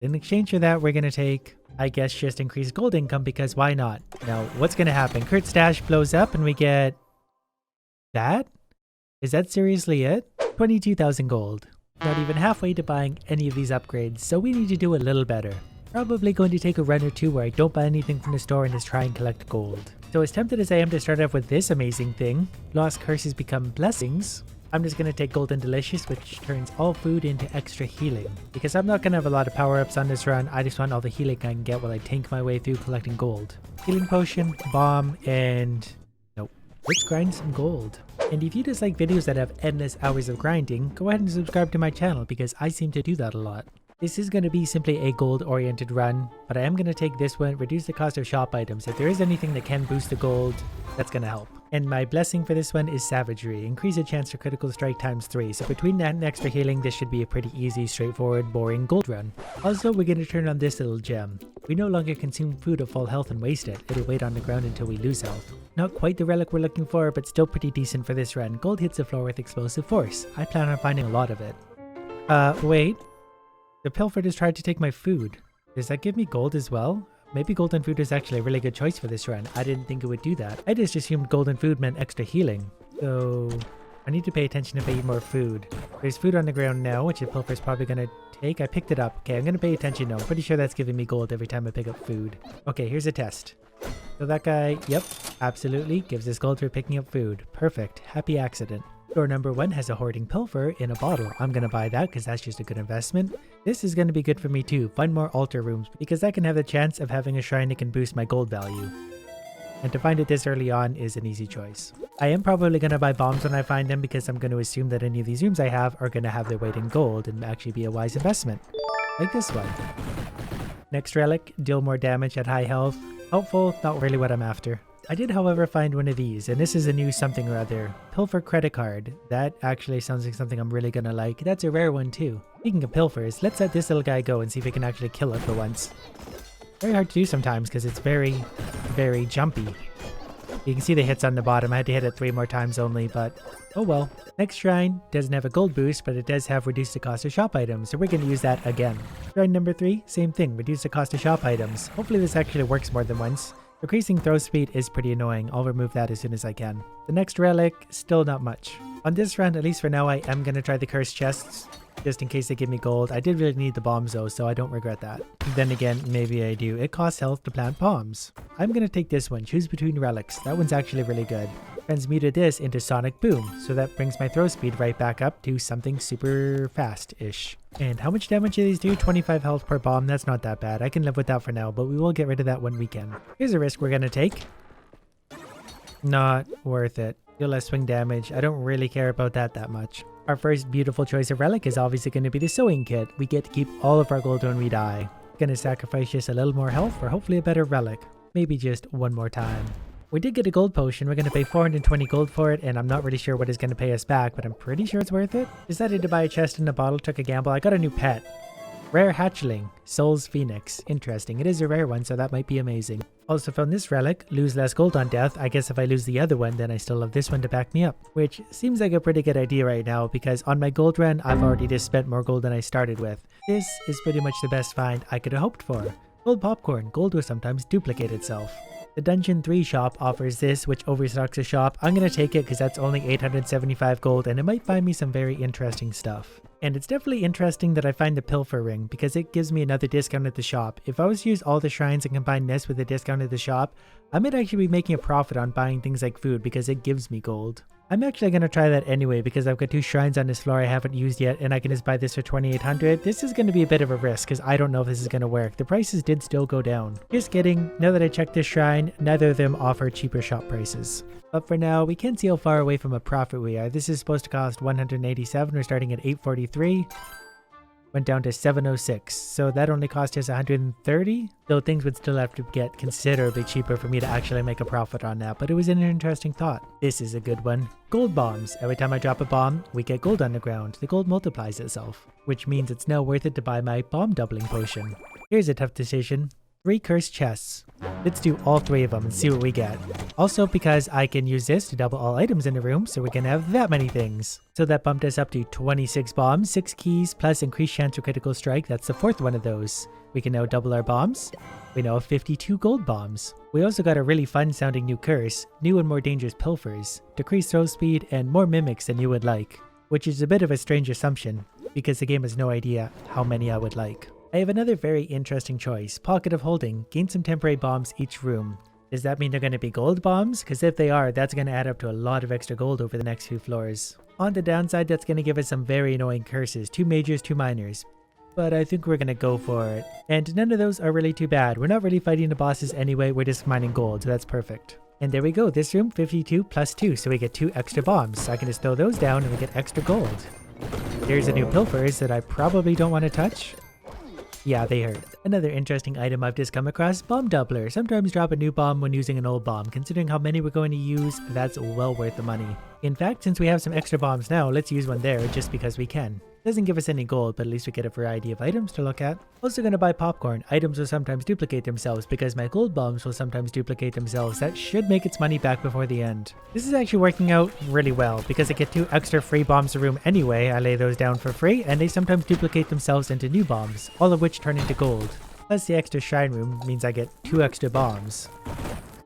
In exchange for that, we're going to take, I guess, just increased gold income because why not? Now, what's going to happen? Kurt's stash blows up and we get that? Is that seriously it? 22,000 gold. Not even halfway to buying any of these upgrades, so we need to do a little better. Probably going to take a run or two where I don't buy anything from the store and just try and collect gold. So as tempted as I am to start off with this amazing thing, lost curses become blessings, I'm just going to take Golden Delicious, which turns all food into extra healing. Because I'm not going to have a lot of power-ups on this run, I just want all the healing I can get while I tank my way through collecting gold. Healing Potion, Bomb, and... nope. Let's grind some gold. And if you just like videos that have endless hours of grinding, go ahead and subscribe to my channel because I seem to do that a lot. This is going to be simply a gold-oriented run, but I am going to take this one, reduce the cost of shop items. If there is anything that can boost the gold, that's going to help. And my blessing for this one is Savagery. Increase the chance for critical strike times 3. So between that and extra healing, this should be a pretty easy, straightforward, boring gold run. Also, we're going to turn on this little gem. We no longer consume food of full health and waste it. It'll wait on the ground until we lose health. Not quite the relic we're looking for, but still pretty decent for this run. Gold hits the floor with explosive force. I plan on finding a lot of it. Wait. The pilfer just tried to take my food. Does that give me gold as well? Maybe golden food is actually a really good choice for this run. I didn't think it would do that. I just assumed golden food meant extra healing. So I need to pay attention if I eat more food. There's food on the ground now, which the pilfer's probably going to take. I picked it up. Okay, I'm going to pay attention now. I'm pretty sure that's giving me gold every time I pick up food. Okay, here's a test. So that guy, yep, absolutely, gives us gold for picking up food. Perfect. Happy accident. Door number 1 has a hoarding pilfer in a bottle. I'm going to buy that because that's just a good investment. This is going to be good for me too. Find more altar rooms because I can have the chance of having a shrine that can boost my gold value. And to find it this early on is an easy choice. I am probably going to buy bombs when I find them because I'm going to assume that any of these rooms I have are going to have their weight in gold and actually be a wise investment. Like this one. Next relic, deal more damage at high health. Helpful, not really what I'm after. I did, however, find one of these, and this is a new something or other. Pilfer credit card. That actually sounds like something I'm really gonna like. That's a rare one too. Speaking of pilfers, let's let this little guy go and see if we can actually kill it for once. Very hard to do sometimes because it's very, very jumpy. You can see the hits on the bottom. I had to hit it 3 more times only, but oh well. Next shrine doesn't have a gold boost, but it does have reduce the cost of shop items, so we're going to use that again. Shrine number 3, same thing, reduce the cost of shop items. Hopefully this actually works more than once. Decreasing throw speed is pretty annoying. I'll remove that as soon as I can. The next relic, still not much. On this run, at least for now, I am going to try the cursed chests, just in case they give me gold. I did really need the bombs though, so I don't regret that. Then again, maybe I do. It costs health to plant bombs. I'm going to take this one, choose between relics. That one's actually really good. Transmuted this into Sonic Boom, so that brings my throw speed right back up to something super fast-ish. And how much damage do these do? 25 health per bomb. That's not that bad. I can live with that for now, but we will get rid of that when we can. Here's a risk we're going to take. Not worth it. Deal less swing damage. I don't really care about that much. Our first beautiful choice of relic is obviously going to be the sewing kit. We get to keep all of our gold when we die. Gonna sacrifice just a little more health for hopefully a better relic. Maybe just one more time. We did get a gold potion. We're going to pay 420 gold for it, and I'm not really sure what is going to pay us back, but I'm pretty sure it's worth it. Decided to buy a chest and a bottle, took a gamble. I got a new pet. Rare hatchling, Soul's Phoenix. Interesting. It is a rare one, so that might be amazing. Also found this relic, lose less gold on death. I guess if I lose the other one, then I still have this one to back me up. Which seems like a pretty good idea right now, because on my gold run, I've already just spent more gold than I started with. This is pretty much the best find I could have hoped for. Gold popcorn. Gold will sometimes duplicate itself. The Dungeon 3 shop offers this, which overstocks the shop. I'm going to take it because that's only 875 gold and it might find me some very interesting stuff. And it's definitely interesting that I find the Pilfer Ring because it gives me another discount at the shop. If I was to use all the shrines and combine this with a discount at the shop, I might actually be making a profit on buying things like food because it gives me gold. I'm actually going to try that anyway because I've got 2 shrines on this floor I haven't used yet and I can just buy this for 2,800. This is going to be a bit of a risk because I don't know if this is going to work. The prices did still go down. Just kidding. Now that I checked this shrine, neither of them offer cheaper shop prices. But for now, we can't see how far away from a profit we are. This is supposed to cost 187. We're starting at 843. Went down to 706, so that only cost us 130, though things would still have to get considerably cheaper for me to actually make a profit on that, but it was an interesting thought. This is a good one. Gold bombs. Every time I drop a bomb, we get gold on the ground. The gold multiplies itself, which means it's now worth it to buy my bomb doubling potion. Here's a tough decision. 3 cursed chests. Let's do all 3 of them and see what we get. Also, because I can use this to double all items in the room, so we can have that many things. So that bumped us up to 26 bombs, 6 keys, plus increased chance for critical strike. That's the 4th one of those. We can now double our bombs. We now have 52 gold bombs. We also got a really fun sounding new curse, new and more dangerous pilfers, decreased throw speed, and more mimics than you would like. Which is a bit of a strange assumption, because the game has no idea how many I would like. I have another very interesting choice, Pocket of Holding, gain some temporary bombs each room. Does that mean they're going to be gold bombs? Because if they are, that's going to add up to a lot of extra gold over the next few floors. On the downside, that's going to give us some very annoying curses, 2 majors, 2 minors. But I think we're going to go for it. And none of those are really too bad. We're not really fighting the bosses anyway, we're just mining gold, so that's perfect. And there we go, this room, 52 plus 2, so we get 2 extra bombs. So I can just throw those down and we get extra gold. There's a new pilfers that I probably don't want to touch. Yeah, they hurt. Another interesting item I've just come across, bomb doubler. Sometimes drop a new bomb when using an old bomb. Considering how many we're going to use, that's well worth the money. In fact, since we have some extra bombs now, let's use one there just because we can. Doesn't give us any gold, but at least we get a variety of items to look at. Also gonna buy popcorn. Items will sometimes duplicate themselves because my gold bombs will sometimes duplicate themselves. That should make its money back before the end. This is actually working out really well because I get 2 extra free bombs a room anyway. I lay those down for free and they sometimes duplicate themselves into new bombs, all of which turn into gold. Plus the extra shrine room means I get 2 extra bombs.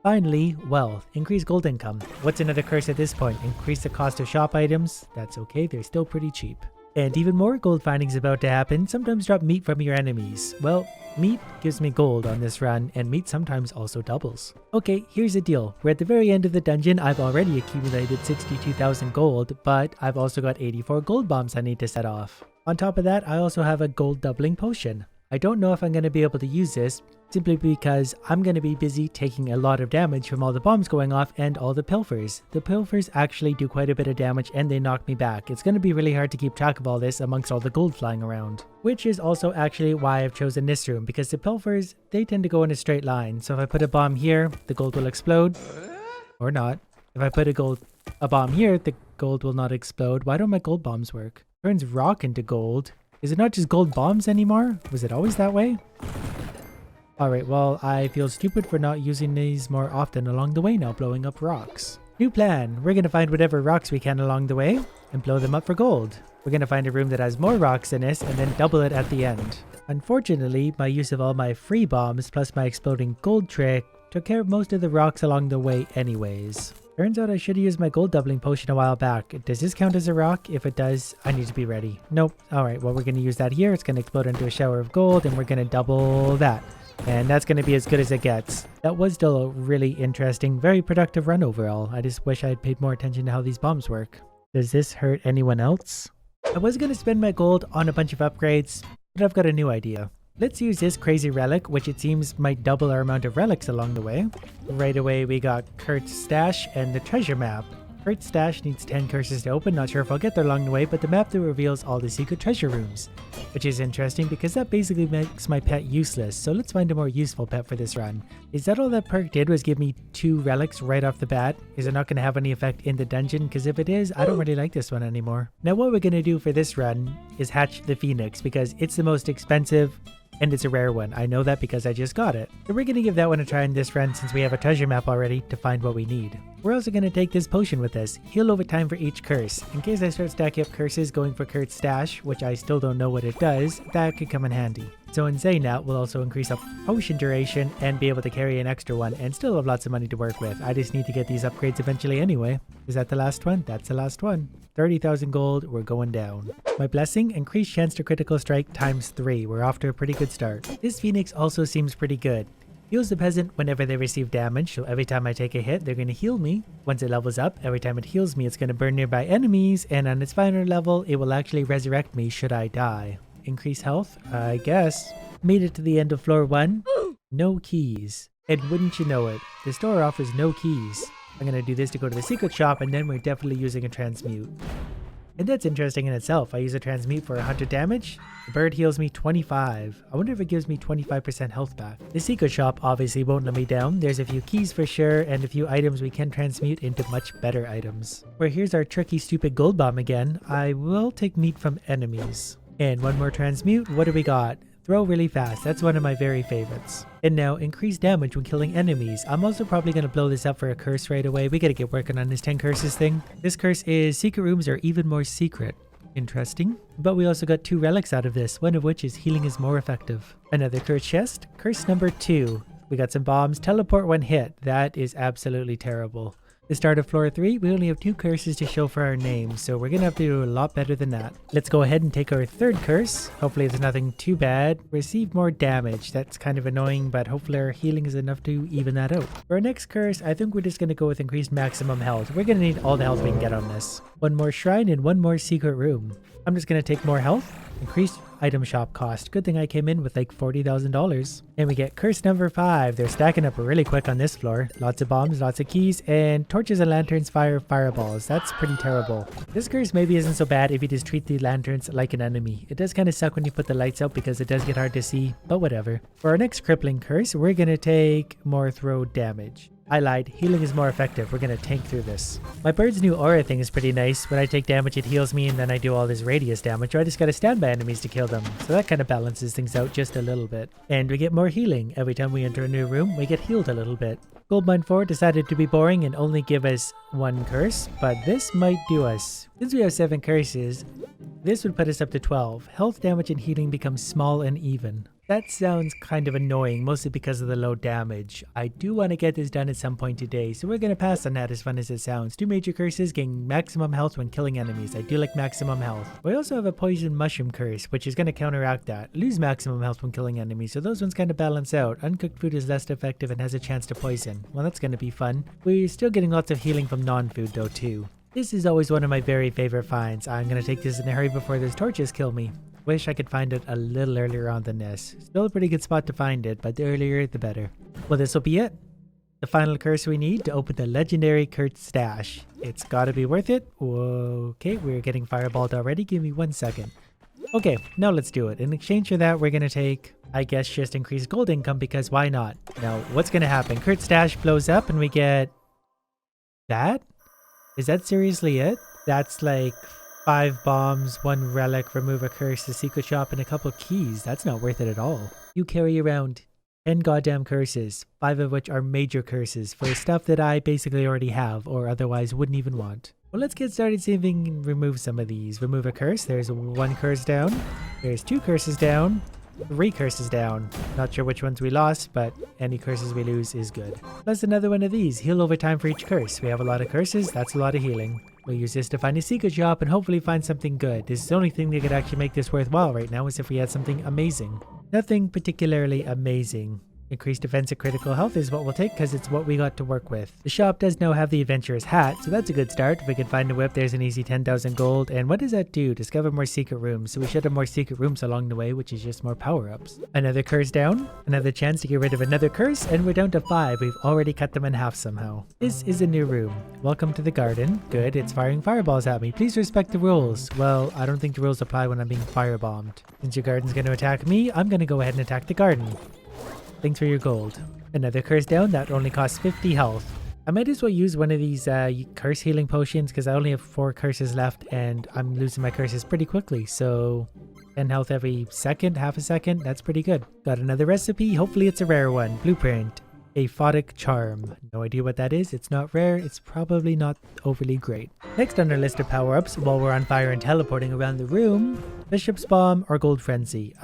Finally, wealth. Increase gold income. What's another curse at this point? Increase the cost of shop items. That's okay, they're still pretty cheap. And even more gold findings about to happen. Sometimes drop meat from your enemies. Well, meat gives me gold on this run, and meat sometimes also doubles. Okay, here's the deal. We're at the very end of the dungeon. I've already accumulated 62,000 gold, but I've also got 84 gold bombs I need to set off. On top of that, I also have a gold doubling potion. I don't know if I'm going to be able to use this, simply because I'm going to be busy taking a lot of damage from all the bombs going off and all the pilfers. The pilfers actually do quite a bit of damage and they knock me back. It's going to be really hard to keep track of all this amongst all the gold flying around. Which is also actually why I've chosen this room, because the pilfers, they tend to go in a straight line. So if I put a bomb here, the gold will explode. Or not. If I put a bomb here, the gold will not explode. Why don't my gold bombs work? Turns rock into gold. Is it not just gold bombs anymore? Was it always that way? Alright, well, I feel stupid for not using these more often along the way now, blowing up rocks. New plan. We're going to find whatever rocks we can along the way and blow them up for gold. We're going to find a room that has more rocks in this and then double it at the end. Unfortunately, my use of all my free bombs plus my exploding gold trick took care of most of the rocks along the way anyways. Turns out I should have used my gold doubling potion a while back. Does this count as a rock? If it does, I need to be ready. Nope. Alright, well, we're going to use that here. It's going to explode into a shower of gold and we're going to double that. And that's going to be as good as it gets. That was still a really interesting, very productive run overall. I just wish I had paid more attention to how these bombs work. Does this hurt anyone else? I was going to spend my gold on a bunch of upgrades, but I've got a new idea. Let's use this crazy relic, which it seems might double our amount of relics along the way. Right away we got Kurt's stash and the treasure map. Kurt's stash needs 10 curses to open, not sure if I'll get there along the way, but the map that reveals all the secret treasure rooms. Which is interesting because that basically makes my pet useless, so let's find a more useful pet for this run. Is that all that perk did was give me 2 relics right off the bat? Is it not going to have any effect in the dungeon? Because if it is, I don't really like this one anymore. Now what we're going to do for this run is hatch the Phoenix because it's the most expensive and it's a rare one. I know that because I just got it. So we're going to give that one a try in this run since we have a treasure map already to find what we need. We're also going to take this potion with us. Heal over time for each curse. In case I start stacking up curses going for Kurt's stash, which I still don't know what it does, that could come in handy. So in saying that, we'll also increase up potion duration and be able to carry an extra one and still have lots of money to work with. I just need to get these upgrades eventually anyway. Is that the last one? That's the last one. 30,000 gold, we're going down. My blessing, increased chance to critical strike times 3. We're off to a pretty good start. This Phoenix also seems pretty good. Heals the peasant whenever they receive damage, so every time I take a hit, they're going to heal me. Once it levels up, every time it heals me, it's going to burn nearby enemies, and on its final level, it will actually resurrect me should I die. Increase health? I guess. Made it to the end of floor 1. No keys. And wouldn't you know it, the store offers no keys. I'm going to do this to go to the secret shop, and then we're definitely using a transmute. And that's interesting in itself. I use a transmute for 100 damage. The bird heals me 25. I wonder if it gives me 25% health back. The secret shop obviously won't let me down. There's a few keys for sure and a few items we can transmute into much better items. Where here's our tricky stupid gold bomb again. I will take meat from enemies. And one more transmute. What do we got? Throw really fast, that's one of my very favorites. And now, increase damage when killing enemies. I'm also probably going to blow this up for a curse right away. We gotta get working on this 10 curses thing. This curse is secret rooms are even more secret. Interesting. But we also got 2 relics out of this, one of which is healing is more effective. Another curse chest. Curse number 2. We got some bombs. Teleport when hit. That is absolutely terrible. The start of floor 3, we only have 2 curses to show for our name, so we're gonna have to do a lot better than that. Let's go ahead and take our 3rd curse. Hopefully it's nothing too bad. Receive more damage. That's kind of annoying, but hopefully our healing is enough to even that out. For our next curse, I think we're just gonna go with increased maximum health. We're gonna need all the health we can get on this. 1 more shrine and 1 more secret room. I'm just gonna take more health. Increased item shop cost. Good thing I came in with like $40,000. And we get curse number 5. They're stacking up really quick on this floor. Lots of bombs, lots of keys, and torches and lanterns fire fireballs. That's pretty terrible. This curse maybe isn't so bad if you just treat the lanterns like an enemy. It does kind of suck when you put the lights out because it does get hard to see, but whatever. For our next crippling curse, we're gonna take more throw damage. I lied. Healing is more effective. We're gonna tank through this. My bird's new aura thing is pretty nice. When I take damage, it heals me, and then I do all this radius damage, or I just gotta stand by enemies to kill them. So that kind of balances things out just a little bit. And we get more healing. Every time we enter a new room, we get healed a little bit. Goldmine 4 decided to be boring and only give us 1 curse, but this might do us. Since we have 7 curses, this would put us up to 12. Health damage and healing becomes small and even. That sounds kind of annoying, mostly because of the low damage. I do want to get this done at some point today, so we're going to pass on that as fun as it sounds. 2 major curses gain maximum health when killing enemies. I do like maximum health. We also have a poison mushroom curse, which is going to counteract that. Lose maximum health when killing enemies, so those ones kind of balance out. Uncooked food is less effective and has a chance to poison. Well, that's going to be fun. We're still getting lots of healing from non-food though too. This is always one of my very favorite finds. I'm going to take this in a hurry before those torches kill me. Wish I could find it a little earlier on than this. Still a pretty good spot to find it, but the earlier the better. Well, this will be it. The final curse we need to open the legendary Kurt stash. It's gotta be worth it. Okay, we're getting fireballed already. Give me 1 second. Okay, now let's do it. In exchange for that, we're gonna take, I guess, just increase gold income because why not? Now, what's gonna happen? Kurt stash blows up and we get that? Is that seriously it? That's like 5 bombs, 1 relic, remove a curse, a secret shop, and a couple keys. That's not worth it at all. You carry around 10 goddamn curses, 5 of which are major curses for stuff that I basically already have or otherwise wouldn't even want. Well, let's get started seeing if we can remove some of these. Remove a curse. There's 1 curse down. There's 2 curses down. 3 curses down. Not sure which ones we lost, but any curses we lose is good. Plus another one of these. Heal over time for each curse. We have a lot of curses. That's a lot of healing. We'll use this to find a secret shop and hopefully find something good. This is the only thing that could actually make this worthwhile right now is if we had something amazing. Nothing particularly amazing. Increased defense and critical health is what we'll take because it's what we got to work with. The shop does now have the adventurer's hat, so that's a good start. If we can find a whip, there's an easy 10,000 gold. And what does that do? Discover more secret rooms. So we should have more secret rooms along the way, which is just more power-ups. Another curse down. Another chance to get rid of another curse, and we're down to 5. We've already cut them in half somehow. This is a new room. Welcome to the garden. Good, it's firing fireballs at me. Please respect the rules. Well, I don't think the rules apply when I'm being firebombed. Since your garden's going to attack me, I'm going to go ahead and attack the garden. Thanks for your gold. Another curse down. That only costs 50 health. I might as well use one of these curse healing potions because I only have 4 curses left and I'm losing my curses pretty quickly. So 10 health every second, half a second. That's pretty good. Got another recipe. Hopefully it's a rare one. Blueprint. Aphotic Charm. No idea what that is. It's not rare. It's probably not overly great. Next on our list of power-ups, while we're on fire and teleporting around the room, Bishop's Bomb or Gold Frenzy.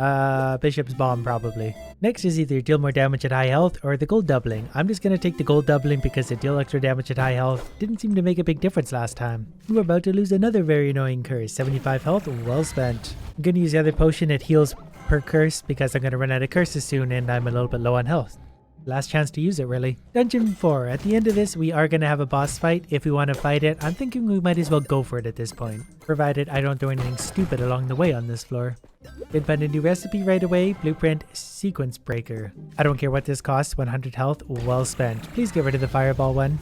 Bishop's Bomb probably. Next is either deal more damage at high health or the gold doubling. I'm just going to take the gold doubling because it deal extra damage at high health. Didn't seem to make a big difference last time. We're about to lose another very annoying curse. 75 health, well spent. I'm going to use the other potion. It heals per curse because I'm going to run out of curses soon and I'm a little bit low on health. Last chance to use it, really. Dungeon 4. At the end of this, we are going to have a boss fight. If we want to fight it, I'm thinking we might as well go for it at this point. Provided I don't do anything stupid along the way on this floor. Did find a new recipe right away. Blueprint Sequence Breaker. I don't care what this costs. 100 health. Well spent. Please get rid of the fireball one.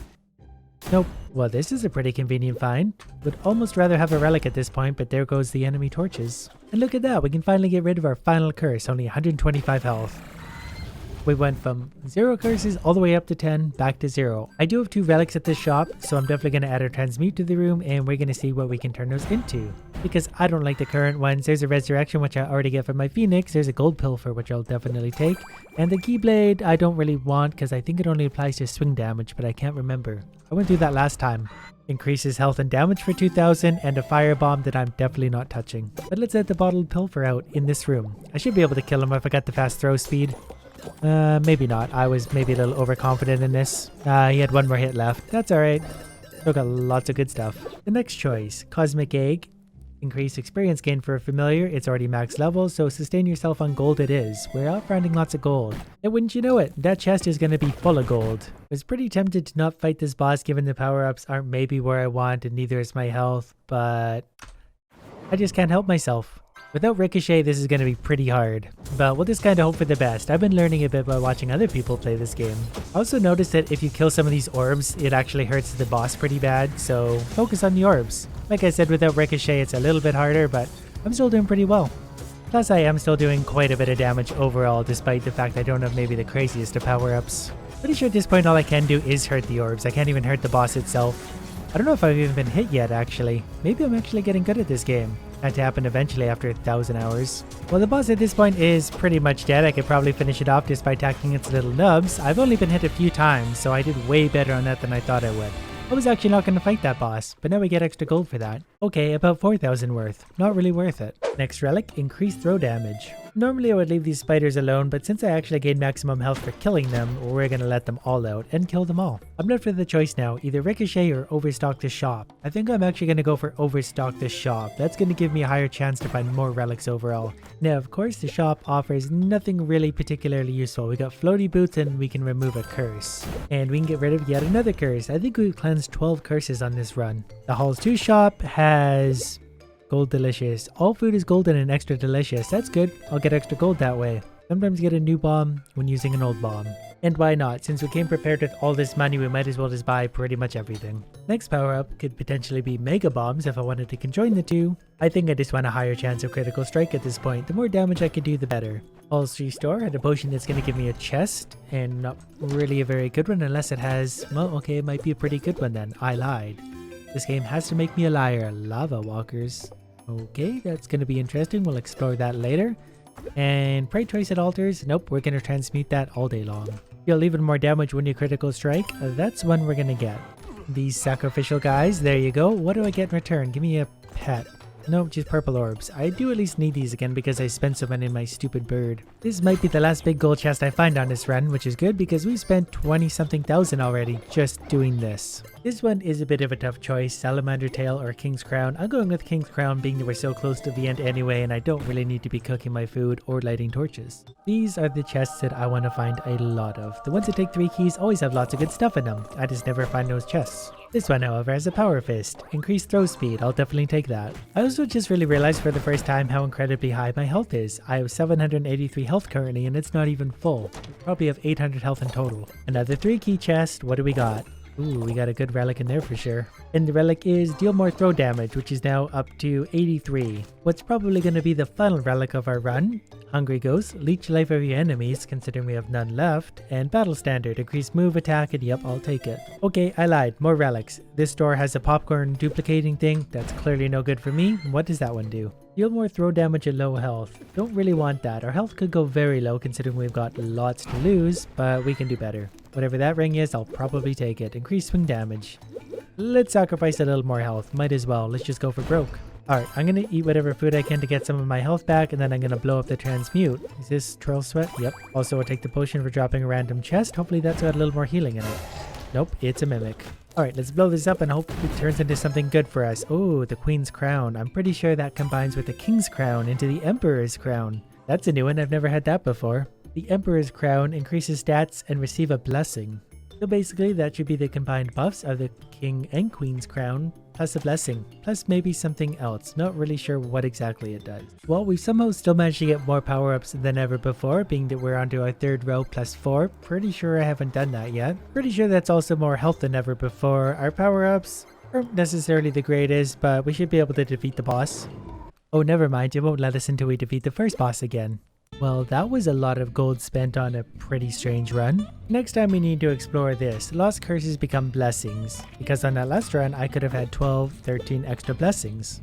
Nope. Well, this is a pretty convenient find. Would almost rather have a relic at this point, but there goes the enemy torches. And look at that. We can finally get rid of our final curse. Only 125 health. We went from 0 curses all the way up to 10, back to 0. I do have 2 relics at this shop, so I'm definitely going to add a transmute to the room, and we're going to see what we can turn those into. Because I don't like the current ones. There's a resurrection, which I already get from my phoenix. There's a gold pilfer, which I'll definitely take. And the keyblade I don't really want, because I think it only applies to swing damage, but I can't remember. I went through that last time. Increases health and damage for 2000, and a firebomb that I'm definitely not touching. But let's add the bottled pilfer out in this room. I should be able to kill him if I got the fast throw speed. Maybe not. I was maybe a little overconfident in this. He had 1 more hit left. That's alright. Still got lots of good stuff. The next choice, Cosmic Egg. Increase experience gain for a familiar. It's already max level, so sustain yourself on gold it is. We're out finding lots of gold. And wouldn't you know it, that chest is going to be full of gold. I was pretty tempted to not fight this boss given the power-ups aren't maybe where I want and neither is my health, but I just can't help myself. Without Ricochet, this is going to be pretty hard, but we'll just kind of hope for the best. I've been learning a bit by watching other people play this game. I also noticed that if you kill some of these orbs, it actually hurts the boss pretty bad, so focus on the orbs. Like I said, without Ricochet, it's a little bit harder, but I'm still doing pretty well. Plus, I am still doing quite a bit of damage overall, despite the fact I don't have maybe the craziest of power-ups. Pretty sure at this point all I can do is hurt the orbs. I can't even hurt the boss itself. I don't know if I've even been hit yet, actually. Maybe I'm actually getting good at this game. Had to happen eventually after 1,000 hours. Well, the boss at this point is pretty much dead. I could probably finish it off just by attacking its little nubs. I've only been hit a few times, so I did way better on that than I thought I would. I was actually not going to fight that boss, but now we get extra gold for that. Okay, about 4,000 worth. Not really worth it. Next relic, increased throw damage. Normally I would leave these spiders alone, but since I actually gained maximum health for killing them, we're going to let them all out and kill them all. I'm left with the choice now, either Ricochet or overstock the shop. I think I'm actually going to go for overstock the shop. That's going to give me a higher chance to find more relics overall. Now, of course, the shop offers nothing really particularly useful. We got floaty boots and we can remove a curse. And we can get rid of yet another curse. I think we've cleansed 12 curses on this run. The Halls 2 shop has gold delicious. All food is golden and extra delicious. That's good. I'll get extra gold that way. Sometimes get a new bomb when using an old bomb. And why not? Since we came prepared with all this money, we might as well just buy pretty much everything. Next power up could potentially be mega bombs if I wanted to conjoin the two. I think I just want a higher chance of critical strike at this point. The more damage I could do, the better. Halls 3 store had a potion that's going to give me a chest, and not really a very good one unless it has, well, okay, it might be a pretty good one then. I lied. This game has to make me a liar. Lava walkers. Okay, that's going to be interesting. We'll explore that later. And Prey Twice at Altars. Nope, we're going to transmute that all day long. You'll even more damage when you critical strike. That's one we're going to get. These sacrificial guys. There you go. What do I get in return? Give me a pet. Nope, just purple orbs. I do at least need these again because I spent so many in my stupid bird. This might be the last big gold chest I find on this run, which is good because we've spent 20-something thousand already just doing this. This one is a bit of a tough choice, Salamander Tail or King's Crown. I'm going with King's Crown being that we're so close to the end anyway and I don't really need to be cooking my food or lighting torches. These are the chests that I want to find a lot of. The ones that take 3 keys always have lots of good stuff in them. I just never find those chests. This one, however, has a power fist. Increased throw speed, I'll definitely take that. I also just really realized for the first time how incredibly high my health is. I have 783 health currently and it's not even full. I probably have 800 health in total. Another 3 key chest, what do we got? Ooh, we got a good relic in there for sure. And the relic is deal more throw damage, which is now up to 83. What's probably going to be the final relic of our run? Hungry Ghost, leech life of your enemies, considering we have none left, and Battle Standard, increase move attack, and yep, I'll take it. Okay, I lied, more relics. This store has a popcorn duplicating thing, that's clearly no good for me. What does that one do? Deal more throw damage at low health. Don't really want that. Our health could go very low considering we've got lots to lose, but we can do better. Whatever that ring is, I'll probably take it. Increase swing damage. Let's sacrifice a little more health. Might as well. Let's just go for broke. Alright, I'm going to eat whatever food I can to get some of my health back, and then I'm going to blow up the transmute. Is this Trail Sweat? Yep. Also, I'll take the potion for dropping a random chest. Hopefully that's got a little more healing in it. Nope, it's a mimic. Alright, let's blow this up and hope it turns into something good for us. Oh, the Queen's Crown. I'm pretty sure that combines with the King's Crown into the Emperor's Crown. That's a new one. I've never had that before. The Emperor's Crown increases stats and receive a blessing. So basically, that should be the combined buffs of the King and Queen's Crown, plus a blessing, plus maybe something else. Not really sure what exactly it does. Well, we've somehow still managed to get more power-ups than ever before, being that we're onto our 3rd row plus 4. Pretty sure I haven't done that yet. Pretty sure that's also more health than ever before. Our power-ups aren't necessarily the greatest, but we should be able to defeat the boss. Oh, never mind. It won't let us until we defeat the first boss again. Well, that was a lot of gold spent on a pretty strange run. Next time we need to explore this. Lost curses become blessings, because on that last run I could have had 12, 13 extra blessings.